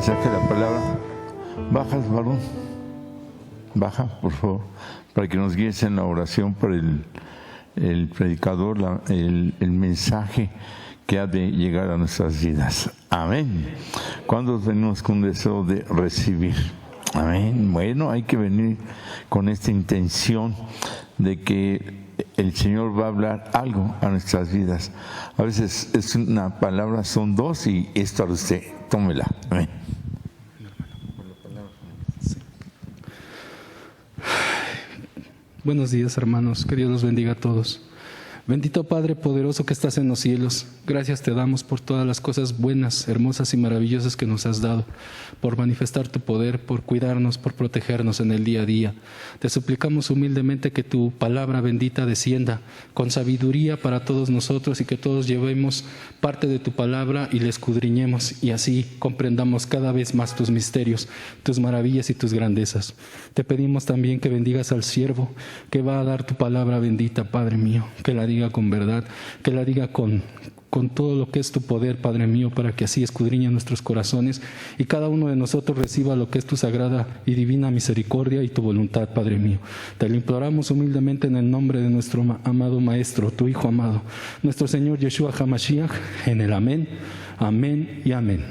mensaje de la palabra. Bajas, varón. Baja, por favor, para que nos guíes en la oración por el predicador, el mensaje que ha de llegar a nuestras vidas. Amén. ¿Cuándo venimos con un deseo de recibir? Amén. Bueno, hay que venir con esta intención de que el Señor va a hablar algo a nuestras vidas. A veces es una palabra, son dos, y es para usted. Tómela. Amén. Buenos días, hermanos. Que Dios los bendiga a todos. Bendito Padre poderoso que estás en los cielos, gracias te damos por todas las cosas buenas, hermosas y maravillosas que nos has dado, por manifestar tu poder, por cuidarnos, por protegernos en el día a día. Te suplicamos humildemente que tu palabra bendita descienda con sabiduría para todos nosotros y que todos llevemos parte de tu palabra y la escudriñemos y así comprendamos cada vez más tus misterios, tus maravillas y tus grandezas. Te pedimos también que bendigas al siervo que va a dar tu palabra bendita, Padre mío, que la diga con verdad, que la diga con todo lo que es tu poder, Padre mío, para que así escudriñe nuestros corazones y cada uno de nosotros reciba lo que es tu sagrada y divina misericordia y tu voluntad, Padre mío. Te lo imploramos humildemente en el nombre de nuestro amado Maestro, tu Hijo amado, nuestro Señor Yeshua HaMashiach, en el amén, amén y amén.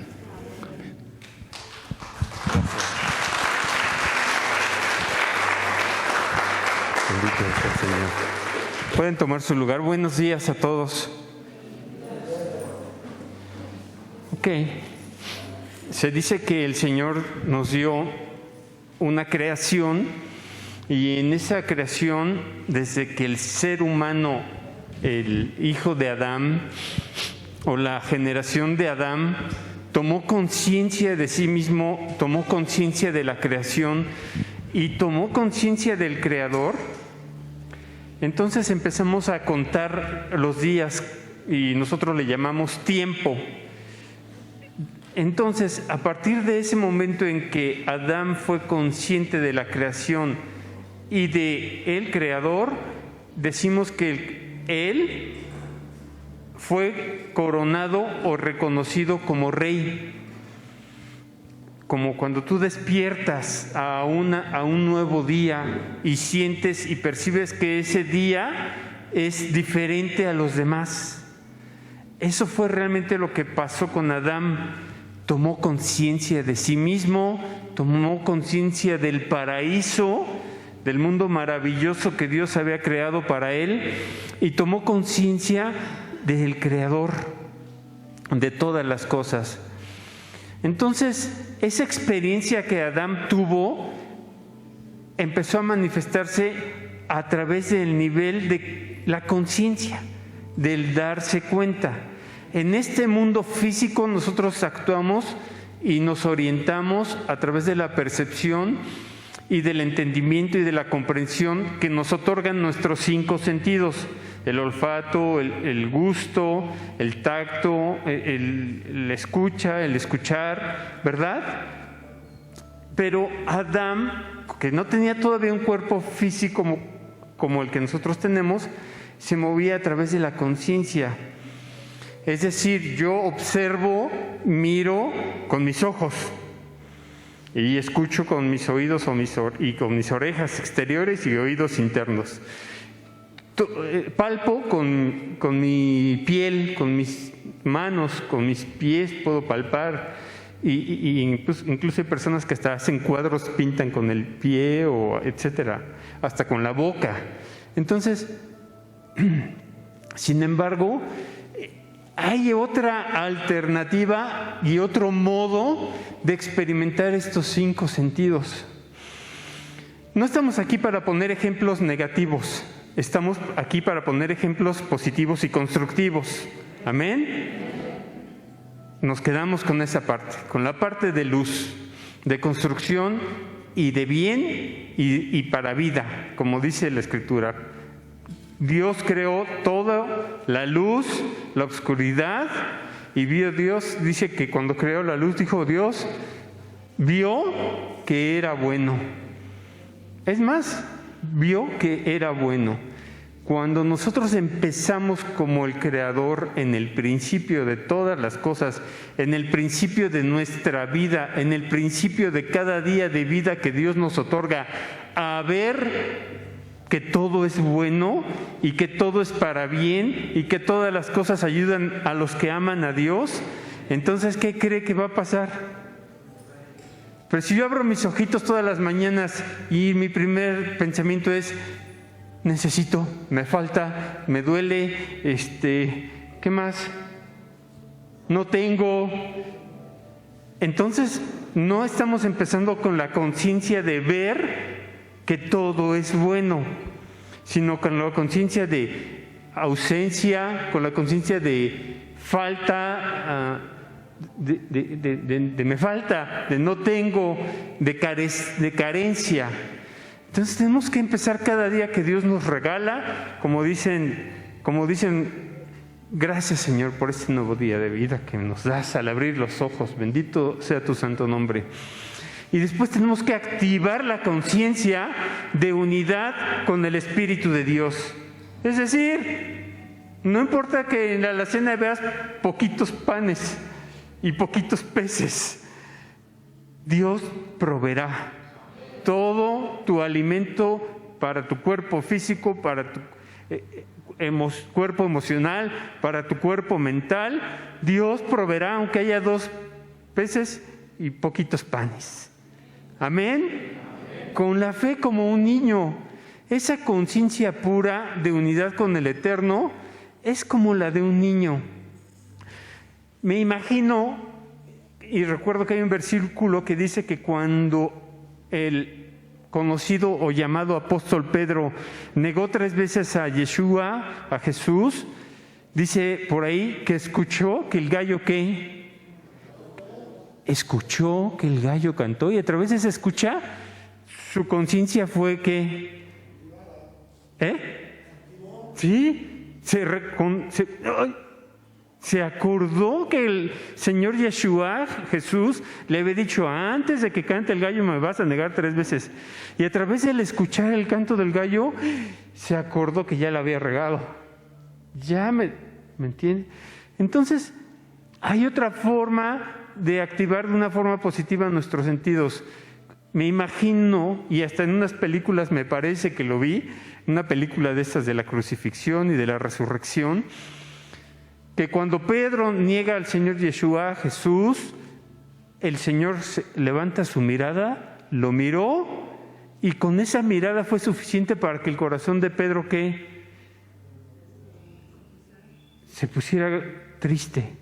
Bendito sea el Señor. Pueden tomar su lugar. Buenos días a todos. Ok. Se dice que el Señor nos dio una creación y en esa creación, desde que el ser humano, el hijo de Adán o la generación de Adán, tomó conciencia de sí mismo, tomó conciencia de la creación y tomó conciencia del Creador, entonces empezamos a contar los días y nosotros le llamamos tiempo. Entonces, a partir de ese momento en que Adán fue consciente de la creación y de el Creador, decimos que él fue coronado o reconocido como rey. Como cuando tú despiertas a un nuevo día y sientes y percibes que ese día es diferente a los demás. Eso fue realmente lo que pasó con Adán. Tomó conciencia de sí mismo, tomó conciencia del paraíso, del mundo maravilloso que Dios había creado para él, y tomó conciencia del Creador de todas las cosas. Entonces, esa experiencia que Adán tuvo empezó a manifestarse a través del nivel de la conciencia, del darse cuenta. En este mundo físico nosotros actuamos y nos orientamos a través de la percepción y del entendimiento y de la comprensión que nos otorgan nuestros 5 sentidos: el olfato, el gusto, el tacto, el escucha, el escuchar, ¿verdad? Pero Adán, que no tenía todavía un cuerpo físico como el que nosotros tenemos, se movía a través de la conciencia. Es decir, yo observo, miro con mis ojos y escucho con mis oídos y con mis orejas exteriores y oídos internos. Palpo con mi piel, con mis manos, con mis pies puedo palpar, y incluso hay personas que hasta hacen cuadros, pintan con el pie, o etcétera, hasta con la boca. Entonces, sin embargo, hay otra alternativa y otro modo de experimentar estos 5 sentidos. No estamos aquí para poner ejemplos negativos. Estamos aquí para poner ejemplos positivos y constructivos. ¿Amén? Nos quedamos con esa parte, con la parte de luz, de construcción y de bien y para vida, como dice la Escritura. Dios creó toda la luz, la oscuridad, y vio Dios, dice que cuando creó la luz, dijo Dios, vio que era bueno. Es más, vio que era bueno. Cuando nosotros empezamos como el Creador en el principio de todas las cosas, en el principio de nuestra vida, en el principio de cada día de vida que Dios nos otorga, a ver que todo es bueno y que todo es para bien y que todas las cosas ayudan a los que aman a Dios, entonces, ¿qué cree que va a pasar? Pero si yo abro mis ojitos todas las mañanas y mi primer pensamiento es: necesito, me falta, me duele, ¿qué más? No tengo. Entonces, no estamos empezando con la conciencia de ver que todo es bueno, sino con la conciencia de ausencia, con la conciencia de falta, de me falta, de no tengo, de carencia. Entonces tenemos que empezar cada día que Dios nos regala, como dicen, gracias Señor por este nuevo día de vida que nos das al abrir los ojos, bendito sea tu santo nombre. Y después tenemos que activar la conciencia de unidad con el Espíritu de Dios. Es decir, no importa que en la alacena veas poquitos panes y poquitos peces, Dios proveerá todo tu alimento para tu cuerpo físico, para tu cuerpo emocional, para tu cuerpo mental. Dios proveerá aunque haya 2 peces y poquitos panes. Amén. Con la fe como un niño. Esa conciencia pura de unidad con el Eterno es como la de un niño. Me imagino, y recuerdo que hay un versículo que dice que cuando el conocido o llamado apóstol Pedro negó 3 veces a Yeshua, a Jesús, dice por ahí que escuchó que el gallo escuchó que el gallo cantó, y a través de esa escucha su conciencia fue que sí, se acordó que el Señor Yeshua, Jesús, le había dicho: antes de que cante el gallo me vas a negar 3 veces. Y a través del escuchar el canto del gallo se acordó que ya la había regado. ¿Ya me entiende? Entonces hay otra forma de activar de una forma positiva nuestros sentidos. Me imagino, y hasta en unas películas me parece que lo vi, una película de estas de la crucifixión y de la resurrección, que cuando Pedro niega al Señor Yeshua, Jesús, el Señor levanta su mirada, lo miró, y con esa mirada fue suficiente para que el corazón de Pedro se pusiera triste,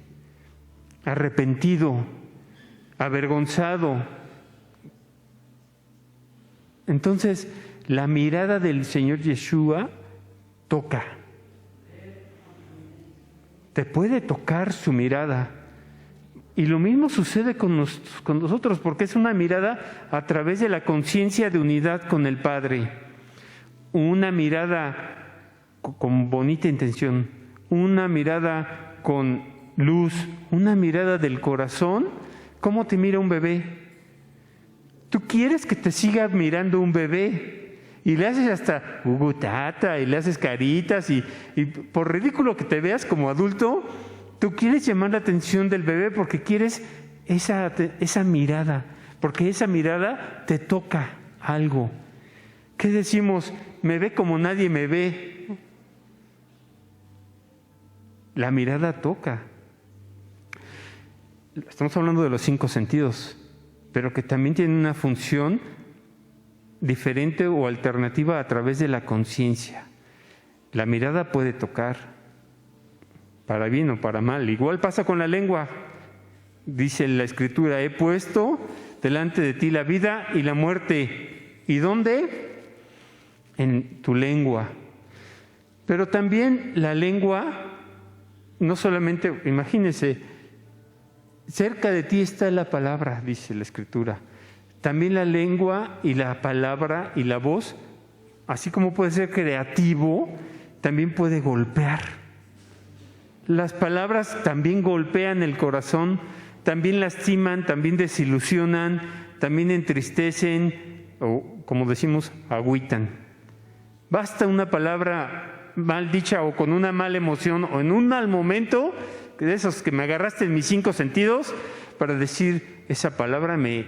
arrepentido, avergonzado. Entonces, la mirada del Señor Yeshua toca. Te puede tocar su mirada. Y lo mismo sucede con nosotros, porque es una mirada a través de la conciencia de unidad con el Padre. Una mirada con bonita intención, una mirada con luz, una mirada del corazón. ¿Cómo te mira un bebé? Tú quieres que te siga mirando un bebé y le haces hasta gugutata y le haces caritas y por ridículo que te veas como adulto, tú quieres llamar la atención del bebé porque quieres esa mirada, porque esa mirada te toca algo. ¿Qué decimos? Me ve como nadie me ve. La mirada toca. Estamos hablando de los 5 sentidos, pero que también tienen una función diferente o alternativa a través de la conciencia. La mirada puede tocar, para bien o para mal. Igual pasa con la lengua. Dice la Escritura: he puesto delante de ti la vida y la muerte. ¿Y dónde? En tu lengua. Pero también la lengua, no solamente, imagínense, cerca de ti está la palabra, dice la Escritura. También la lengua y la palabra y la voz, así como puede ser creativo, también puede golpear. Las palabras también golpean el corazón, también lastiman, también desilusionan, también entristecen o, como decimos, agüitan. Basta una palabra mal dicha o con una mala emoción o en un mal momento, de esos que me agarraste en mis 5 sentidos, para decir, esa palabra me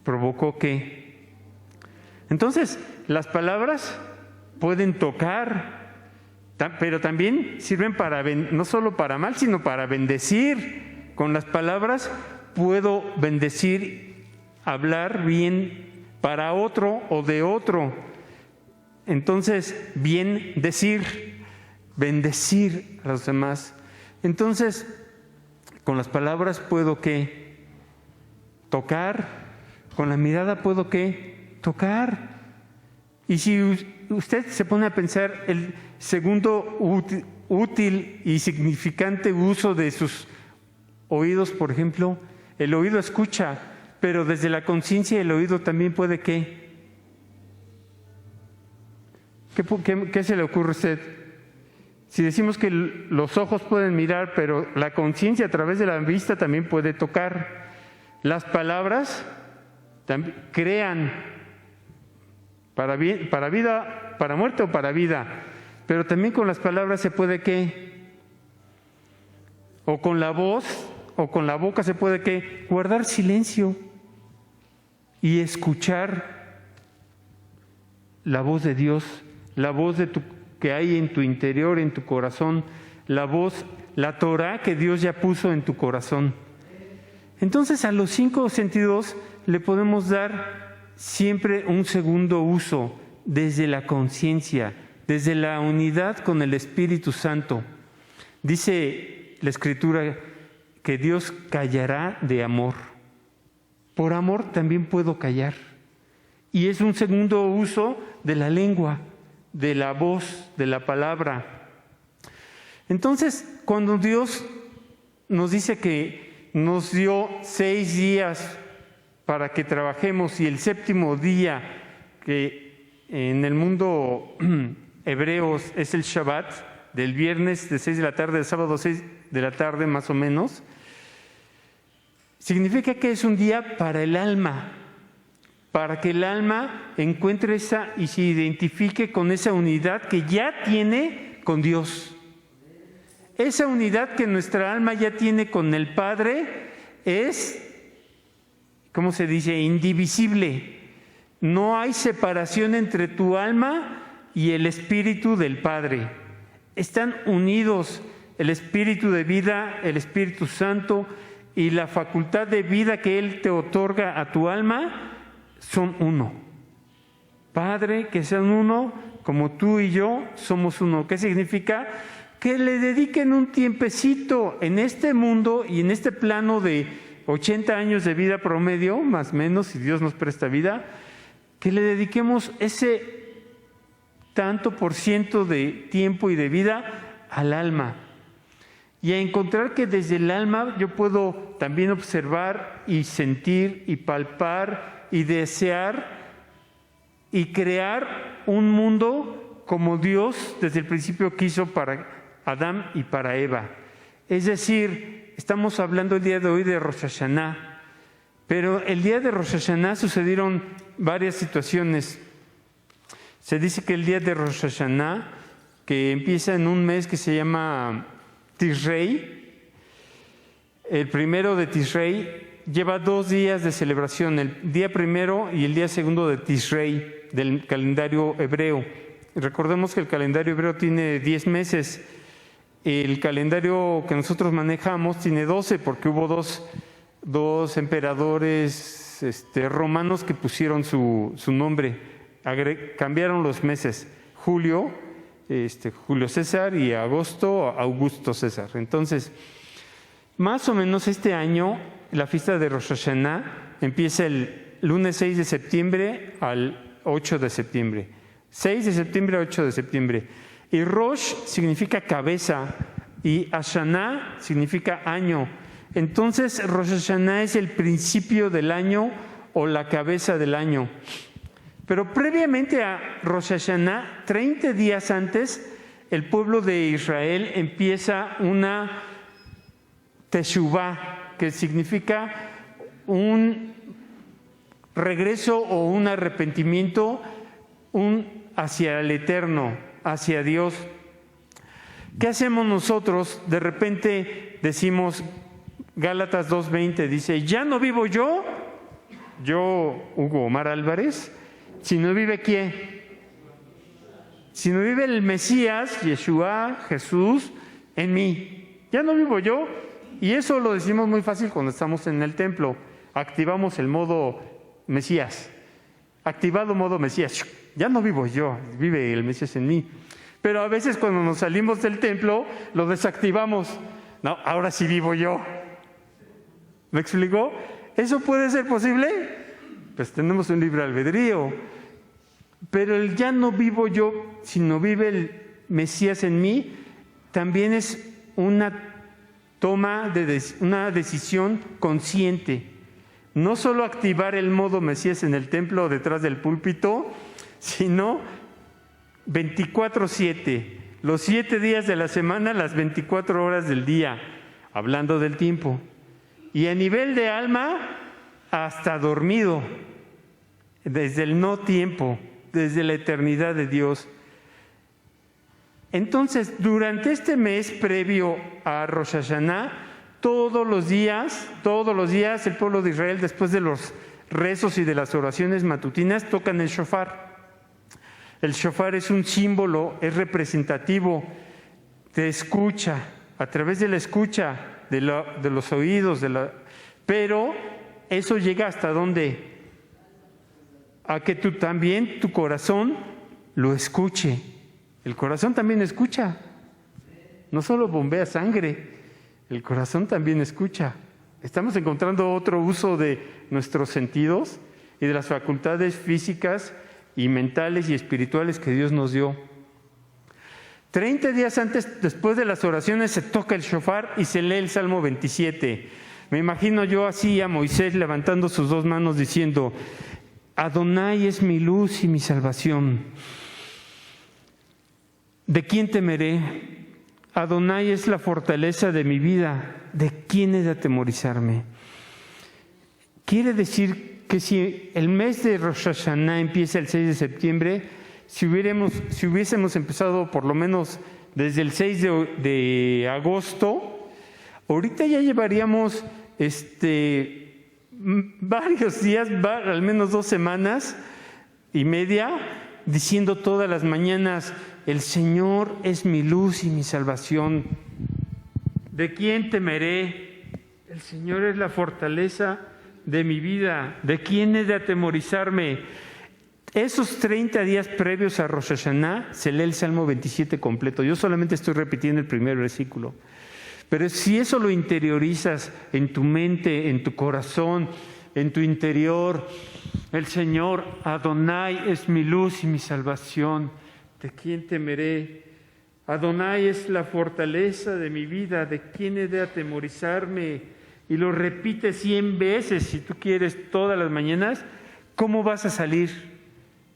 provocó ¿qué? Entonces, las palabras pueden tocar, pero también sirven para, no solo para mal, sino para bendecir. Con las palabras puedo bendecir, hablar bien para otro o de otro. Entonces, bien decir, bendecir a los demás. Entonces, con las palabras puedo ¿qué? Tocar. Con la mirada puedo ¿qué? Tocar. Y si usted se pone a pensar el segundo útil y significante uso de sus oídos, por ejemplo, el oído escucha, pero desde la conciencia el oído también puede ¿qué? ¿Qué se le ocurre a usted? Si decimos que los ojos pueden mirar, pero la conciencia a través de la vista también puede tocar. Las palabras crean para bien, para vida, para muerte o para vida, pero también con las palabras se puede ¿qué? O con la voz o con la boca se puede ¿qué? Guardar silencio y escuchar la voz de Dios, la voz que hay en tu interior, en tu corazón, la voz, la Torah que Dios ya puso en tu corazón. Entonces a los 5 sentidos le podemos dar siempre un segundo uso desde la conciencia, desde la unidad con el Espíritu Santo. Dice la Escritura que Dios callará de amor. Por amor también puedo callar. Y es un segundo uso de la lengua, de la voz, de la palabra. Entonces, cuando Dios nos dice que nos dio 6 días para que trabajemos y el 7º día, que en el mundo hebreo es el Shabbat, del viernes de 6 de la tarde, del sábado 6 de la tarde más o menos, significa que es un día para el alma, para que el alma encuentre esa y se identifique con esa unidad que ya tiene con Dios. Esa unidad que nuestra alma ya tiene con el Padre es, ¿cómo se dice?, indivisible. No hay separación entre tu alma y el Espíritu del Padre. Están unidos el Espíritu de vida, el Espíritu Santo y la facultad de vida que Él te otorga a tu alma, son uno. Padre, que sean uno, como tú y yo somos uno. ¿Qué significa? Que le dediquen un tiempecito en este mundo y en este plano de 80 años de vida promedio, más o menos, si Dios nos presta vida, que le dediquemos ese tanto por ciento de tiempo y de vida al alma. Y a encontrar que desde el alma yo puedo también observar y sentir y palpar y desear y crear un mundo como Dios desde el principio quiso para Adán y para Eva. Es decir, estamos hablando el día de hoy de Rosh Hashanah, pero el día de Rosh Hashanah sucedieron varias situaciones. Se dice que el día de Rosh Hashanah, que empieza en un mes que se llama Tishrei, el primero de Tishrei lleva 2 días de celebración, el día primero y el día segundo de Tishrei del calendario hebreo. Recordemos que el calendario hebreo tiene 10 meses. El calendario que nosotros manejamos tiene 12 porque hubo dos emperadores romanos que pusieron su nombre, cambiaron los meses, Julio César y agosto, Augusto César. Entonces, más o menos este año, la fiesta de Rosh Hashanah empieza el lunes 6 de septiembre al 8 de septiembre. 6 de septiembre a 8 de septiembre. Y Rosh significa cabeza y Hashanah significa año. Entonces, Rosh Hashanah es el principio del año o la cabeza del año. Pero previamente a Rosh Hashanah, 30 días antes, el pueblo de Israel empieza una teshuvah, que significa un regreso o un arrepentimiento hacia el Eterno, hacia Dios. ¿Qué hacemos nosotros? De repente decimos, Gálatas 2:20 dice, ya no vivo yo, Hugo Omar Álvarez, sino vive ¿quién? Sino vive el Mesías, Yeshua, Jesús, en mí. Ya no vivo yo. Y eso lo decimos muy fácil cuando estamos en el templo. Activamos el modo Mesías. Activado modo Mesías. Ya no vivo yo, vive el Mesías en mí. Pero a veces cuando nos salimos del templo, lo desactivamos. No, ahora sí vivo yo. ¿Me explicó? ¿Eso puede ser posible? Pues tenemos un libre albedrío. Pero el ya no vivo yo, sino vive el Mesías en mí, también es una toma una decisión consciente. No solo activar el modo Mesías en el templo detrás del púlpito, sino 24/7, los 7 días de la semana, las 24 horas del día, hablando del tiempo. Y a nivel de alma, hasta dormido, desde el no tiempo, desde la eternidad de Dios. Entonces, durante este mes previo a Rosh Hashanah, todos los días, el pueblo de Israel, después de los rezos y de las oraciones matutinas, tocan el shofar. El shofar es un símbolo, es representativo de escucha, a través de la escucha, de los oídos, pero eso llega hasta ¿dónde? A que tú también, tu corazón lo escuche. El corazón también escucha. No solo bombea sangre, el corazón también escucha. Estamos encontrando otro uso de nuestros sentidos y de las facultades físicas y mentales y espirituales que Dios nos dio. 30 días antes, después de las oraciones, se toca el shofar y se lee el Salmo 27. Me imagino yo así a Moisés levantando sus 2 manos diciendo, Adonai es mi luz y mi salvación. ¿De quién temeré? Adonai es la fortaleza de mi vida. ¿De quién he de atemorizarme? Quiere decir que si el mes de Rosh Hashanah empieza el 6 de septiembre, si hubiésemos empezado por lo menos desde el 6 de agosto, ahorita ya llevaríamos varios días, al menos 2 semanas y media, diciendo todas las mañanas, el Señor es mi luz y mi salvación. ¿De quién temeré? El Señor es la fortaleza de mi vida. ¿De quién he de atemorizarme? Esos 30 días previos a Rosh Hashanah se lee el Salmo 27 completo. Yo solamente estoy repitiendo el primer versículo. Pero si eso lo interiorizas en tu mente, en tu corazón, en tu interior, el Señor, Adonai es mi luz y mi salvación. ¿De quién temeré? Adonai es la fortaleza de mi vida. ¿De quién he de atemorizarme? Y lo repites 100 veces, si tú quieres, todas las mañanas. ¿Cómo vas a salir?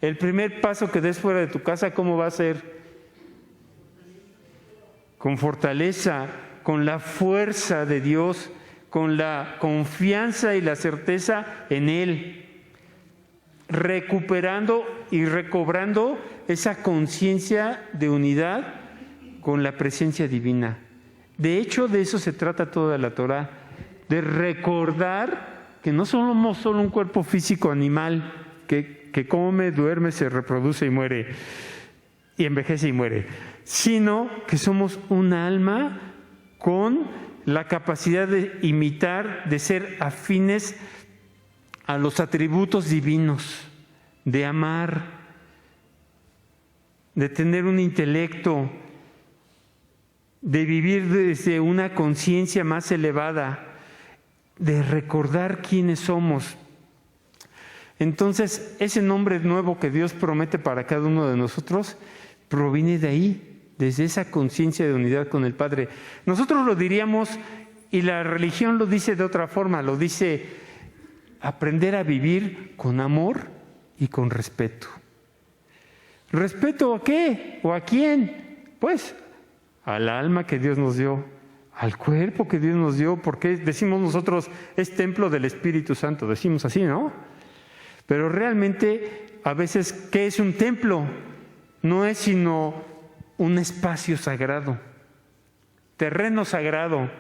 El primer paso que des fuera de tu casa, ¿cómo va a ser? Con fortaleza, con la fuerza de Dios, con la confianza y la certeza en Él, recuperando y recobrando esa conciencia de unidad con la presencia divina. De hecho, de eso se trata toda la Torá, de recordar que no somos solo un cuerpo físico animal que come, duerme, se reproduce y muere, y envejece y muere, sino que somos un alma con la capacidad de imitar, de ser afines a los atributos divinos, de amar, de tener un intelecto, de vivir desde una conciencia más elevada, de recordar quiénes somos. Entonces, ese nombre nuevo que Dios promete para cada uno de nosotros proviene de ahí, desde esa conciencia de unidad con el Padre. Nosotros lo diríamos, y la religión lo dice de otra forma, lo dice aprender a vivir con amor y con respeto. ¿Respeto a qué? ¿O a quién? Pues al alma que Dios nos dio, al cuerpo que Dios nos dio, porque decimos nosotros es templo del Espíritu Santo, decimos así, ¿no? Pero realmente a veces, ¿qué es un templo? No es sino un espacio sagrado, terreno sagrado,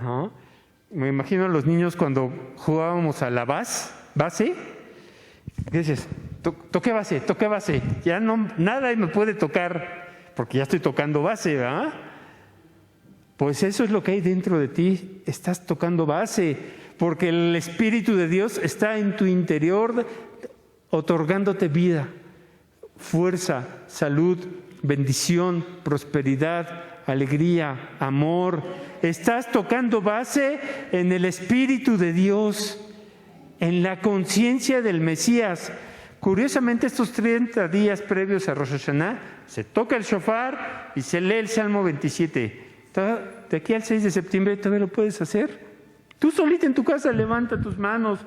¿no? Me imagino a los niños cuando jugábamos a la base, dices, toqué base, ya no, nada me puede tocar, porque ya estoy tocando base, ¿verdad? Pues eso es lo que hay dentro de ti, estás tocando base, porque el Espíritu de Dios está en tu interior, otorgándote vida, fuerza, salud, bendición, prosperidad, alegría, amor. Estás tocando base en el Espíritu de Dios, en la conciencia del Mesías. Curiosamente, estos 30 días previos a Rosh Hashanah, se toca el shofar y se lee el Salmo 27. De aquí al 6 de septiembre todavía lo puedes hacer. Tú solita en tu casa levanta tus manos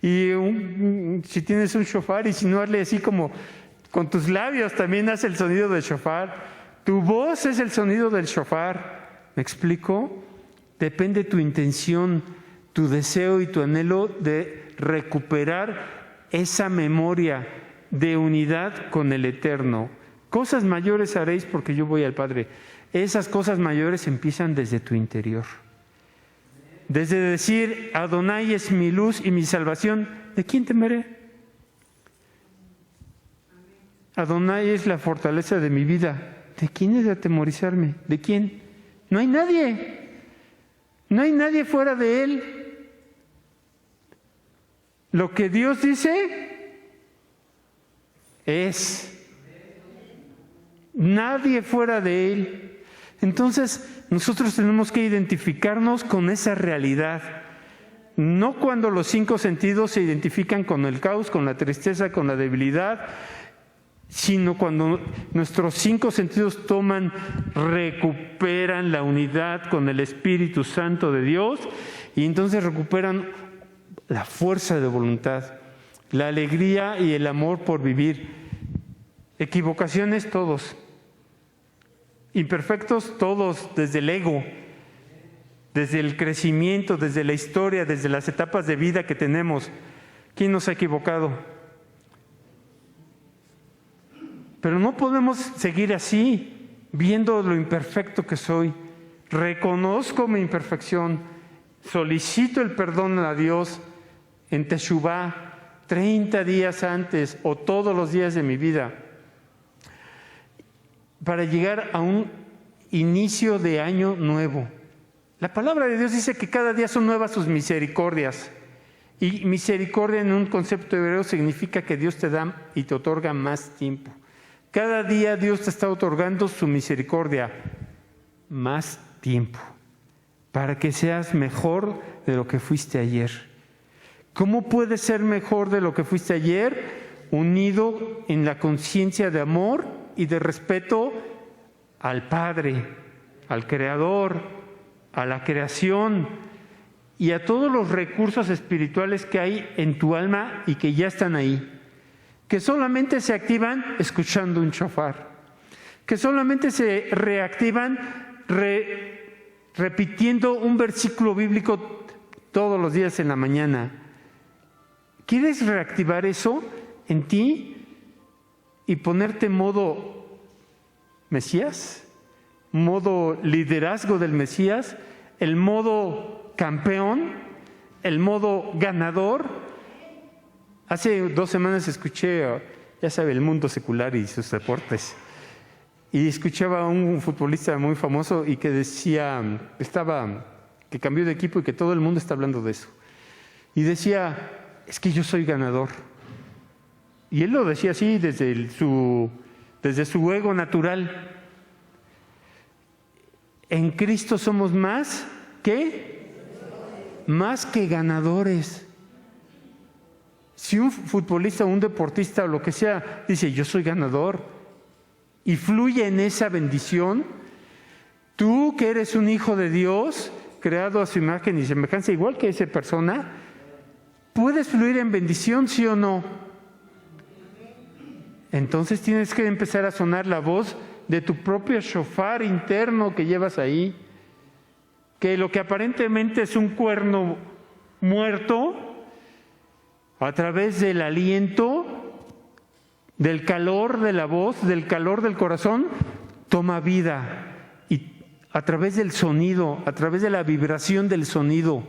y si tienes un shofar, y si no, hazle así como con tus labios, también hace el sonido del shofar. Tu voz es el sonido del shofar. ¿Me explico? Depende tu intención, tu deseo y tu anhelo de recuperar esa memoria de unidad con el Eterno. Cosas mayores haréis porque yo voy al Padre. Esas cosas mayores empiezan desde tu interior. Desde decir, Adonai es mi luz y mi salvación, ¿de quién temeré? Adonai es la fortaleza de mi vida. ¿De quién es de atemorizarme? ¿De quién? No hay nadie. No hay nadie fuera de Él. Lo que Dios dice es. Nadie fuera de Él. Entonces, nosotros tenemos que identificarnos con esa realidad. No cuando los 5 sentidos se identifican con el caos, con la tristeza, con la debilidad, sino cuando nuestros 5 sentidos recuperan la unidad con el Espíritu Santo de Dios, y entonces recuperan la fuerza de voluntad, la alegría y el amor por vivir. Equivocaciones todos, imperfectos todos, desde el ego, desde el crecimiento, desde la historia, desde las etapas de vida que tenemos. ¿Quién nos ha equivocado? Pero no podemos seguir así, viendo lo imperfecto que soy. Reconozco mi imperfección, solicito el perdón a Dios en Teshuvá 30 días antes o todos los días de mi vida, para llegar a un inicio de año nuevo. La palabra de Dios dice que cada día son nuevas sus misericordias. Y misericordia en un concepto hebreo significa que Dios te da y te otorga más tiempo. Cada día Dios te está otorgando su misericordia, más tiempo, para que seas mejor de lo que fuiste ayer. ¿Cómo puedes ser mejor de lo que fuiste ayer? Unido en la conciencia de amor y de respeto al Padre, al Creador, a la creación y a todos los recursos espirituales que hay en tu alma y que ya están ahí, que solamente se activan escuchando un shofar, que solamente se reactivan repitiendo un versículo bíblico todos los días en la mañana. ¿Quieres reactivar eso en ti y ponerte en modo Mesías, modo liderazgo del Mesías, el modo campeón, el modo ganador? Hace 2 semanas escuché, ya sabe, el mundo secular y sus deportes, y escuchaba a un futbolista muy famoso y que decía, que cambió de equipo y que todo el mundo está hablando de eso, y decía, es que yo soy ganador. Y él lo decía así desde su ego natural. En Cristo somos más que ganadores. Si un futbolista, un deportista o lo que sea dice yo soy ganador y fluye en esa bendición, tú que eres un hijo de Dios, creado a su imagen y semejanza, igual que esa persona, puedes fluir en bendición, ¿sí o no? Entonces tienes que empezar a sonar la voz de tu propio shofar interno que llevas ahí, que lo que aparentemente es un cuerno muerto, a través del aliento, del calor de la voz, del calor del corazón, toma vida y a través del sonido, a través de la vibración del sonido.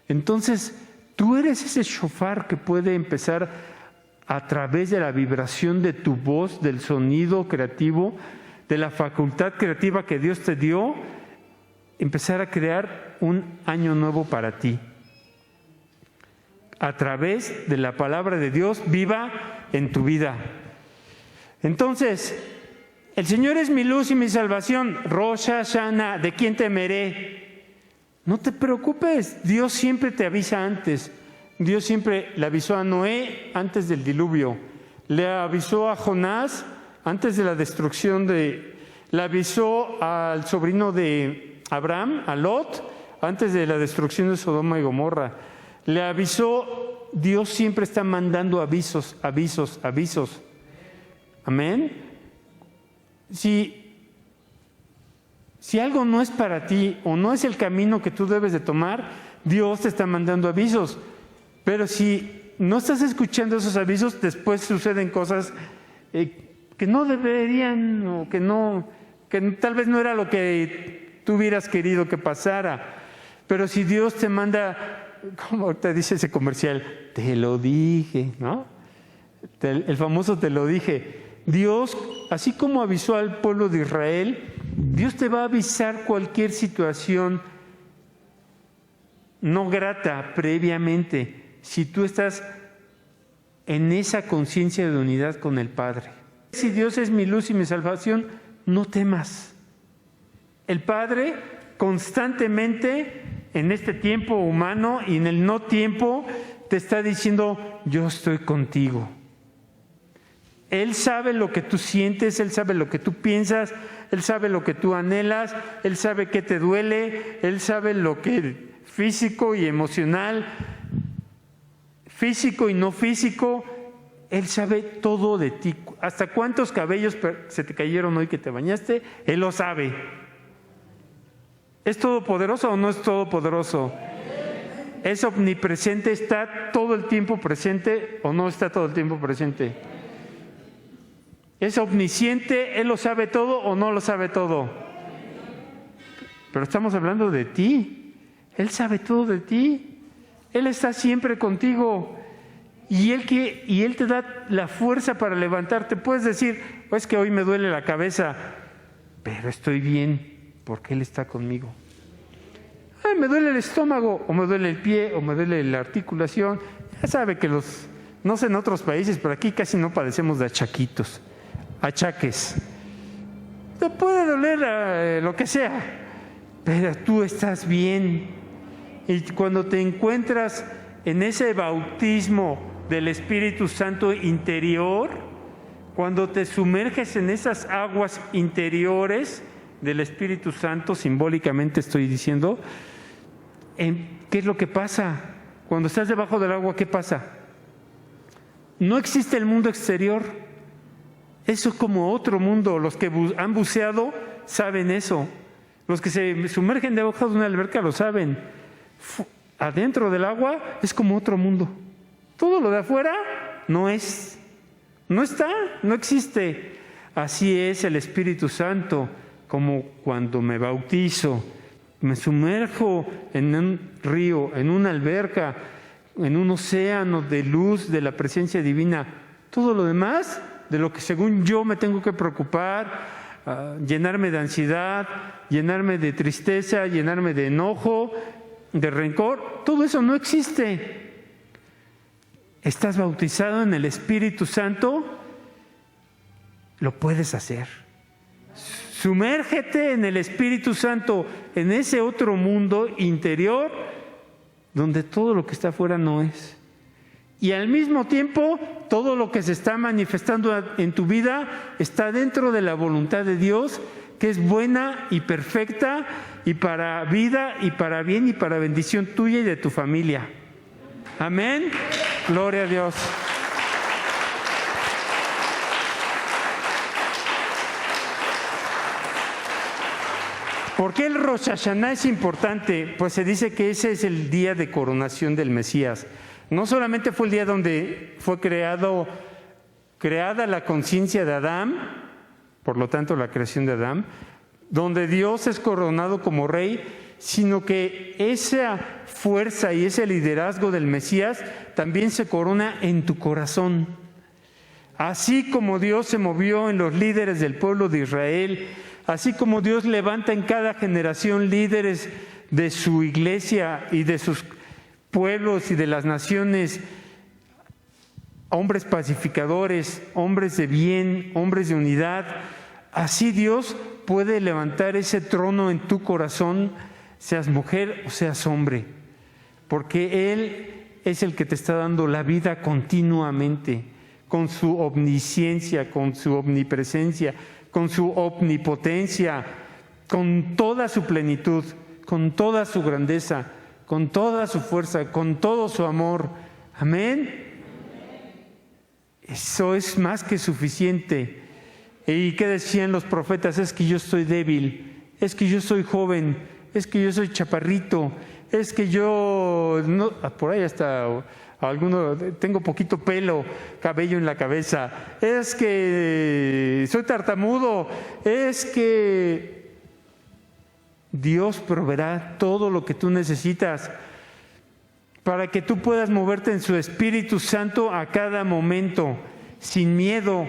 Entonces, tú eres ese shofar que puede empezar a través de la vibración de tu voz, del sonido creativo, de la facultad creativa que Dios te dio, empezar a crear un año nuevo para ti. A través de la palabra de Dios viva en tu vida. Entonces, el Señor es mi luz y mi salvación. Rosh Hashanah, ¿de quién temeré? No te preocupes, Dios siempre te avisa antes. Dios siempre le avisó a Noé antes del diluvio. Le avisó a Jonás antes de la destrucción le avisó al sobrino de Abraham, a Lot, antes de la destrucción de Sodoma y Gomorra. Le avisó, Dios siempre está mandando avisos. Amén. Si algo no es para ti o no es el camino que tú debes de tomar, Dios te está mandando avisos. Pero si no estás escuchando esos avisos, después suceden cosas que no deberían o que tal vez no era lo que tú hubieras querido que pasara. Pero si Dios te manda, como te dice ese comercial, te lo dije, ¿no? El famoso te lo dije. Dios, así como avisó al pueblo de Israel, Dios te va a avisar cualquier situación no grata previamente, si tú estás en esa conciencia de unidad con el Padre. Si Dios es mi luz y mi salvación, no temas. El Padre constantemente en este tiempo humano y en el no tiempo te está diciendo, yo estoy contigo. Él sabe lo que tú sientes, Él sabe lo que tú piensas, Él sabe lo que tú anhelas, Él sabe qué te duele, Él sabe lo que físico y emocional, físico y no físico, Él sabe todo de ti. Hasta cuántos cabellos se te cayeron hoy que te bañaste, Él lo sabe. ¿Es todopoderoso o no es todopoderoso? ¿Es omnipresente? ¿Está todo el tiempo presente o no está todo el tiempo presente? ¿Es omnisciente? ¿Él lo sabe todo o no lo sabe todo? Pero estamos hablando de ti. Él sabe todo de ti. Él está siempre contigo. Y Él te da la fuerza para levantarte. Puedes decir, es que hoy me duele la cabeza, pero estoy bien porque Él está conmigo. Me duele el estómago, o me duele el pie, o me duele la articulación. Ya sabe que no sé en otros países, pero aquí casi no padecemos de achaques. Te puede doler lo que sea, pero tú estás bien. Y cuando te encuentras en ese bautismo del Espíritu Santo interior, cuando te sumerges en esas aguas interiores del Espíritu Santo, simbólicamente estoy diciendo, ¿qué es lo que pasa? Cuando estás debajo del agua, ¿qué pasa? No existe el mundo exterior. Eso es como otro mundo. Los que han buceado saben eso. Los que se sumergen debajo de una alberca lo saben. Adentro del agua es como otro mundo. Todo lo de afuera no es. No está, no existe. Así es el Espíritu Santo, como cuando me bautizo, me sumerjo en un río, en una alberca, en un océano de luz de la presencia divina. Todo lo demás, de lo que según yo me tengo que preocupar, llenarme de ansiedad, llenarme de tristeza, llenarme de enojo, de rencor, todo eso no existe. Estás bautizado en el Espíritu Santo, lo puedes hacer. Sumérgete en el Espíritu Santo, en ese otro mundo interior, donde todo lo que está afuera no es. Y al mismo tiempo, todo lo que se está manifestando en tu vida está dentro de la voluntad de Dios, que es buena y perfecta, y para vida, y para bien, y para bendición tuya y de tu familia. Amén. Gloria a Dios. ¿Por qué el Rosh Hashanah es importante? Pues se dice que ese es el día de coronación del Mesías. No solamente fue el día donde fue creada la conciencia de Adán, por lo tanto la creación de Adán, donde Dios es coronado como rey, sino que esa fuerza y ese liderazgo del Mesías también se corona en tu corazón. Así como Dios se movió en los líderes del pueblo de Israel, así como Dios levanta en cada generación líderes de su iglesia y de sus pueblos y de las naciones, hombres pacificadores, hombres de bien, hombres de unidad, así Dios puede levantar ese trono en tu corazón, seas mujer o seas hombre, porque Él es el que te está dando la vida continuamente, con su omnisciencia, con su omnipresencia, con su omnipotencia, con toda su plenitud, con toda su grandeza, con toda su fuerza, con todo su amor. Amén. Eso es más que suficiente. ¿Y qué decían los profetas? Es que yo estoy débil, es que yo soy joven, es que yo soy chaparrito, es que yo, no, por ahí hasta tengo poquito pelo, cabello en la cabeza, es que soy tartamudo, es que Dios proveerá todo lo que tú necesitas para que tú puedas moverte en su Espíritu Santo a cada momento, sin miedo.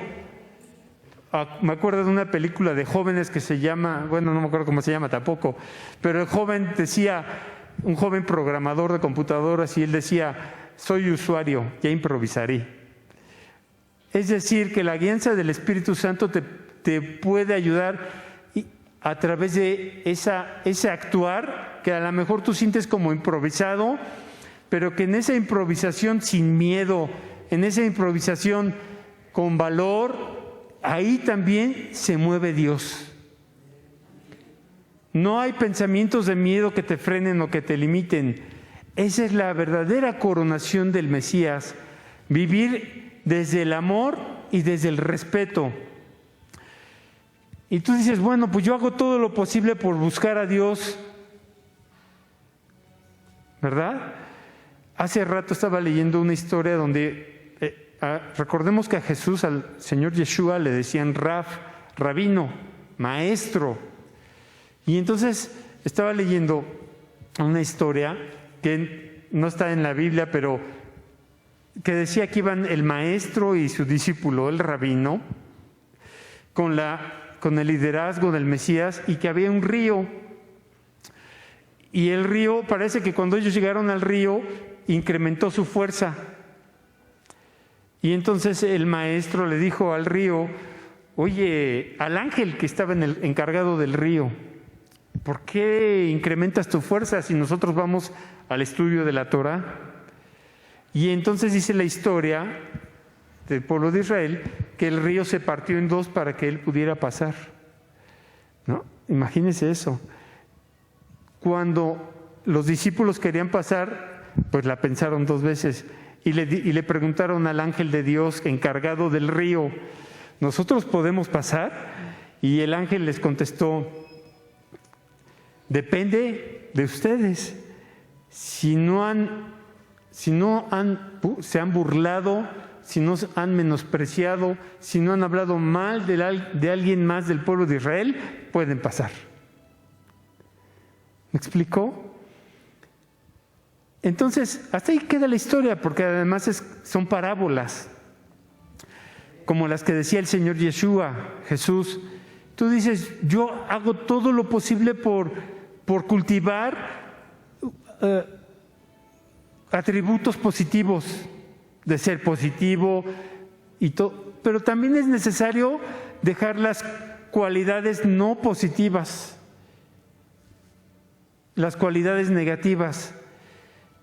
Me acuerdo de una película de jóvenes que se llama, bueno, no me acuerdo cómo se llama tampoco, pero el joven decía, un joven programador de computadoras, y él decía: soy usuario, ya improvisaré. Es decir, que la guianza del Espíritu Santo te puede ayudar a través de ese actuar que a lo mejor tú sientes como improvisado, pero que en esa improvisación sin miedo, en esa improvisación con valor, ahí también se mueve Dios. No hay pensamientos de miedo que te frenen o que te limiten. Esa es la verdadera coronación del Mesías, vivir desde el amor y desde el respeto. Y tú dices, bueno, pues yo hago todo lo posible por buscar a Dios, ¿verdad? Hace rato estaba leyendo una historia donde, recordemos que a Jesús, al Señor Yeshua, le decían rabino, maestro. Y entonces estaba leyendo una historia que no está en la Biblia, pero que decía que iban el maestro y su discípulo, el rabino, con el liderazgo del Mesías, y que había un río. Y el río, parece que cuando ellos llegaron al río, incrementó su fuerza. Y entonces el maestro le dijo al río: oye, al ángel que estaba encargado del río, ¿por qué incrementas tu fuerza si nosotros vamos al estudio de la Torah? Y entonces dice la historia del pueblo de Israel que el río se partió en dos para que él pudiera pasar, ¿no? Imagínense eso. Cuando los discípulos querían pasar, pues la pensaron dos veces y le preguntaron al ángel de Dios encargado del río: ¿nosotros podemos pasar? Y el ángel les contestó: depende de ustedes. Si se han burlado, si no han menospreciado, si no han hablado mal de alguien más del pueblo de Israel, pueden pasar. ¿Me explicó? Entonces, hasta ahí queda la historia, porque además son parábolas, como las que decía el Señor Yeshua, Jesús. Tú dices, yo hago todo lo posible por cultivar atributos positivos, de ser positivo y todo, pero también es necesario dejar las cualidades no positivas, las cualidades negativas,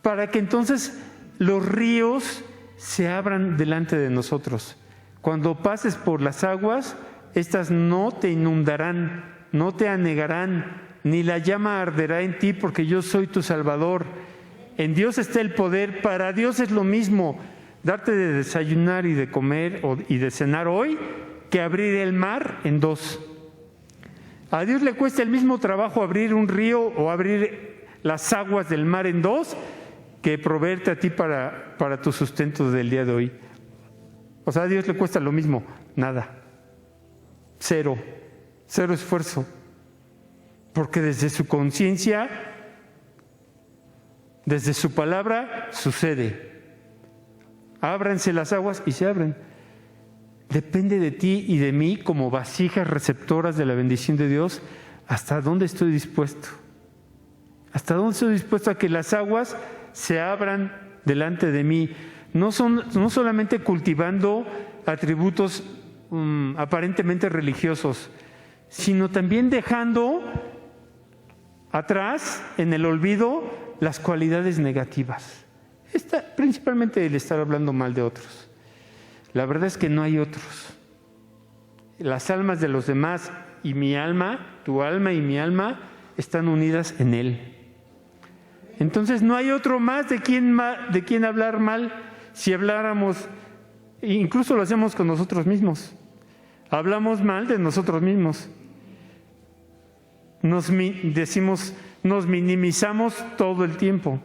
para que entonces los ríos se abran delante de nosotros. Cuando pases por las aguas, estas no te inundarán, no te anegarán, ni la llama arderá en ti, porque yo soy tu Salvador. En Dios está el poder. Para Dios es lo mismo darte de desayunar y de comer y de cenar hoy que abrir el mar en dos. A Dios le cuesta el mismo trabajo abrir un río o abrir las aguas del mar en dos que proveerte a ti para tu sustento del día de hoy. O sea, a Dios le cuesta lo mismo, nada, cero esfuerzo. porque desde su conciencia, desde su palabra, sucede. Ábranse las aguas y se abren. Depende de ti y de mí como vasijas receptoras de la bendición de Dios, hasta dónde estoy dispuesto. Hasta dónde estoy dispuesto a que las aguas se abran delante de mí. No solamente cultivando atributos aparentemente religiosos, sino también dejando atrás en el olvido las cualidades negativas. Principalmente el estar hablando mal de otros. La verdad es que no hay otros. Las almas de los demás y mi alma, tu alma y mi alma, están unidas en Él. Entonces no hay otro más de quien hablar mal. Si habláramos, incluso lo hacemos con nosotros mismos. Hablamos mal de nosotros mismos. Nos minimizamos todo el tiempo.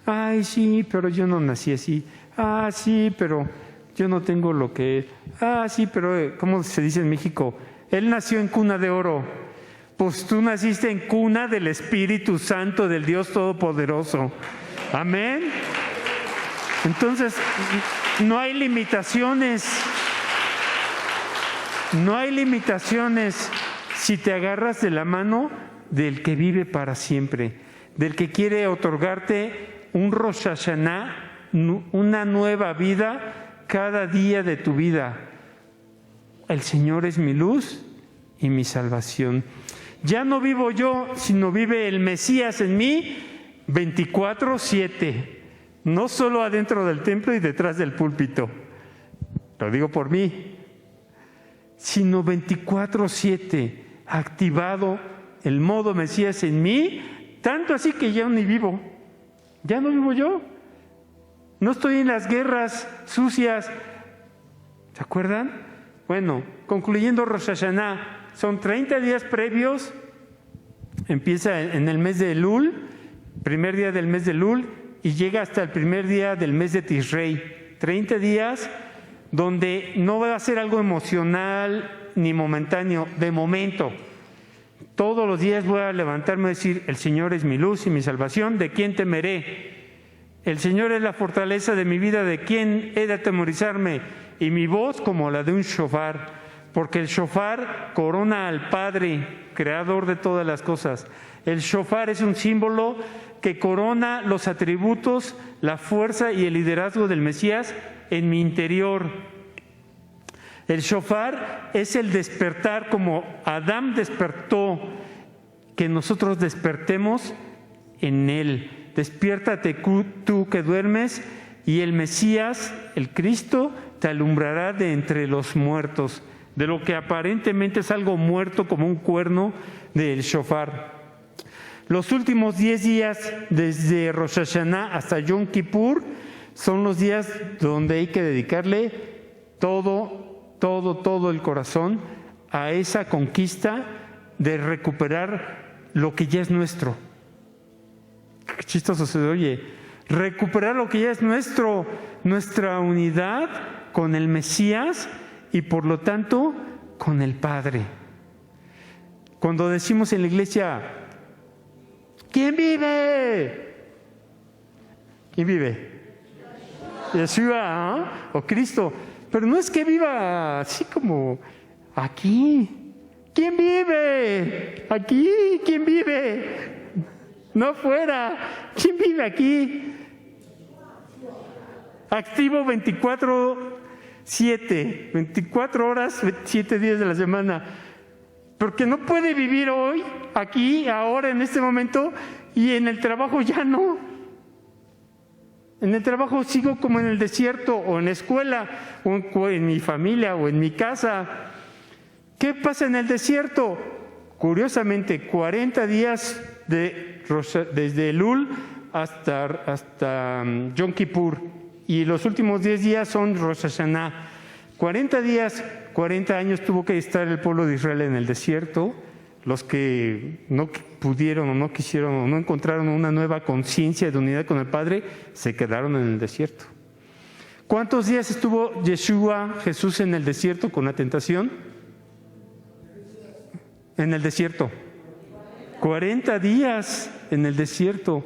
Ay, sí, pero yo no nací así. Ah, sí, pero yo no tengo lo que... Ah, sí, pero ¿cómo se dice en México? Él nació en cuna de oro. Pues tú naciste en cuna del Espíritu Santo, del Dios Todopoderoso. Amén. Entonces, no hay limitaciones. No hay limitaciones si te agarras de la mano del que vive para siempre, del que quiere otorgarte un Rosh Hashanah, una nueva vida cada día de tu vida. El Señor es mi luz y mi salvación. Ya no vivo yo, sino vive el Mesías en mí 24/7. No solo adentro del templo y detrás del púlpito. Lo digo por mí. Sino 24/7, activado el modo Mesías en mí, tanto así que ya ni vivo. Ya no vivo yo. No estoy en las guerras sucias. ¿Se acuerdan? Bueno, concluyendo Rosh Hashanah, son 30 días previos. Empieza en el mes de Elul, primer día del mes de Elul, y llega hasta el primer día del mes de Tishrei. 30 días donde no va a ser algo emocional ni momentáneo, de momento. Todos los días voy a levantarme y decir, el Señor es mi luz y mi salvación, ¿de quién temeré? El Señor es la fortaleza de mi vida, ¿de quién he de atemorizarme? Y mi voz como la de un shofar, porque el shofar corona al Padre, creador de todas las cosas. El shofar es un símbolo que corona los atributos, la fuerza y el liderazgo del Mesías en mi interior. El shofar es el despertar, como Adán despertó, que nosotros despertemos en él. Despiértate tú que duermes, y el Mesías, el Cristo, te alumbrará de entre los muertos, de lo que aparentemente es algo muerto como un cuerno del shofar. Los últimos 10 días, desde Rosh Hashanah hasta Yom Kippur, son los días donde hay que dedicarle todo el corazón a esa conquista de recuperar lo que ya es nuestro. Qué chistoso se oye. Recuperar lo que ya es nuestro, nuestra unidad con el Mesías y por lo tanto con el Padre. Cuando decimos en la iglesia, ¿quién vive? ¿Quién vive? Yeshua, ¿eh? O Cristo. Pero no es que viva así como aquí. ¿Quién vive? Aquí. ¿Quién vive? No afuera. ¿Quién vive aquí? Activo 24/7, 24 horas, 7 días de la semana. Porque no puede vivir hoy, aquí, ahora, en este momento, y en el trabajo ya no. En el trabajo sigo como en el desierto, o en la escuela, o en mi familia, o en mi casa. ¿Qué pasa en el desierto? Curiosamente, 40 días desde Elul hasta Yom Kippur, y los últimos 10 días son Rosh Hashanah. 40 días, 40 años tuvo que estar el pueblo de Israel en el desierto. Los que no pudieron o no quisieron o no encontraron una nueva conciencia de unidad con el Padre, se quedaron en el desierto. ¿Cuántos días estuvo Yeshua, Jesús, en el desierto con la tentación? En el desierto. 40 días en el desierto.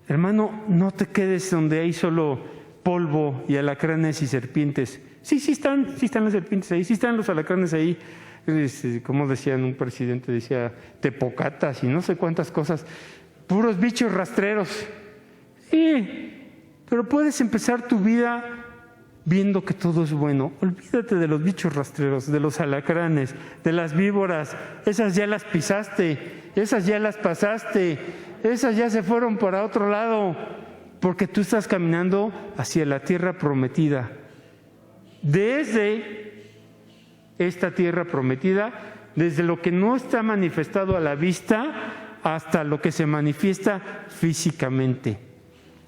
Hermano, no te quedes donde hay solo polvo y alacranes y serpientes. Sí están las serpientes ahí, sí están los alacranes ahí. Como decían, un presidente decía, tepocatas y no sé cuántas cosas. Puros bichos rastreros. Sí, pero puedes empezar tu vida viendo que todo es bueno. Olvídate de los bichos rastreros, de los alacranes, de las víboras. Esas ya las pisaste, esas ya las pasaste, esas ya se fueron para otro lado, porque tú estás caminando hacia la tierra prometida. Desde esta tierra prometida, desde lo que no está manifestado a la vista hasta lo que se manifiesta físicamente.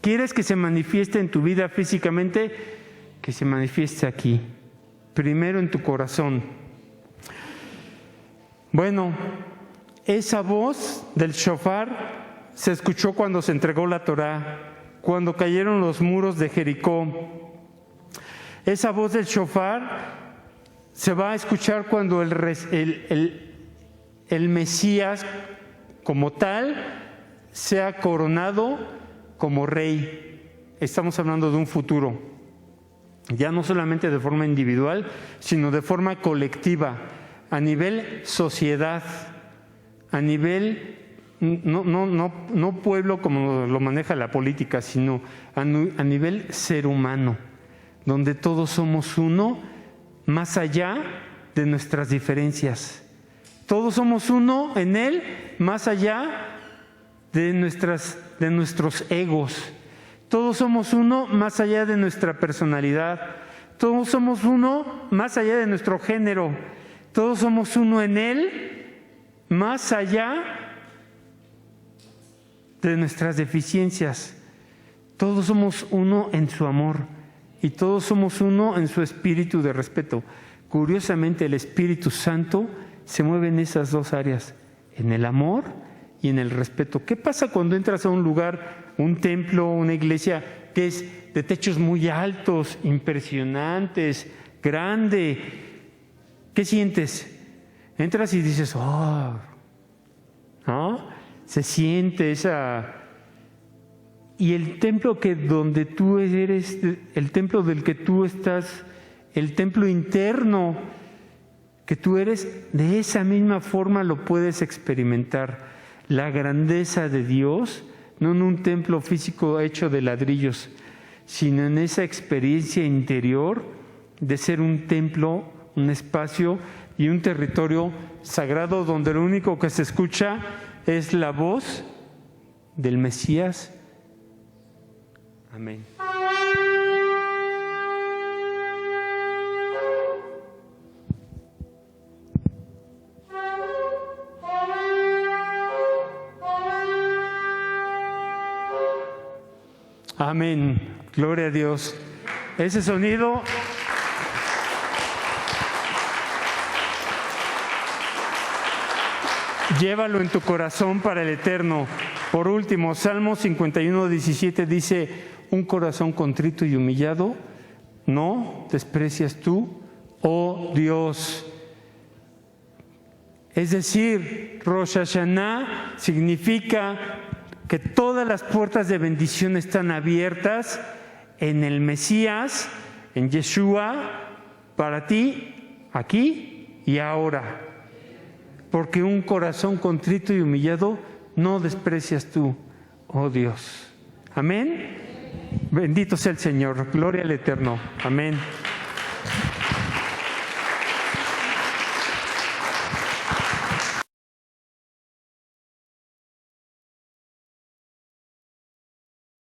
¿Quieres que se manifieste en tu vida físicamente? Que se manifieste aquí, primero en tu corazón. Bueno, esa voz del shofar se escuchó cuando se entregó la Torá, cuando cayeron los muros de Jericó. Esa voz del shofar se va a escuchar cuando el Mesías como tal sea coronado como rey. Estamos hablando de un futuro, ya no solamente de forma individual, sino de forma colectiva, a nivel sociedad, a nivel no pueblo como lo maneja la política, sino a nivel ser humano, donde todos somos uno, más allá de nuestras diferencias. Todos somos uno en Él, más allá de nuestros egos. Todos somos uno más allá de nuestra personalidad. Todos somos uno más allá de nuestro género. Todos somos uno en Él, más allá de nuestras deficiencias. Todos somos uno en su amor y todos somos uno en su espíritu de respeto. Curiosamente, el Espíritu Santo se mueve en esas dos áreas, en el amor y en el respeto. ¿Qué pasa cuando entras a un lugar, un templo, una iglesia que es de techos muy altos, impresionantes, grande? ¿Qué sientes? Entras y dices, oh, ¿no? Se siente esa... Y el templo donde tú eres, el templo del que tú estás, el templo interno que tú eres, de esa misma forma lo puedes experimentar. La grandeza de Dios, no en un templo físico hecho de ladrillos, sino en esa experiencia interior de ser un templo, un espacio y un territorio sagrado donde lo único que se escucha es la voz del Mesías. Amén. Amén. Gloria a Dios. Ese sonido llévalo en tu corazón para el eterno. Por último, Salmo 51:17 dice: un corazón contrito y humillado no desprecias tú, oh Dios. Es decir, Rosh Hashanah significa que todas las puertas de bendición están abiertas en el Mesías, en Yeshua, para ti, aquí y ahora. Porque un corazón contrito y humillado no desprecias tú, oh Dios. Amén. Bendito sea el Señor. Gloria al Eterno. Amén.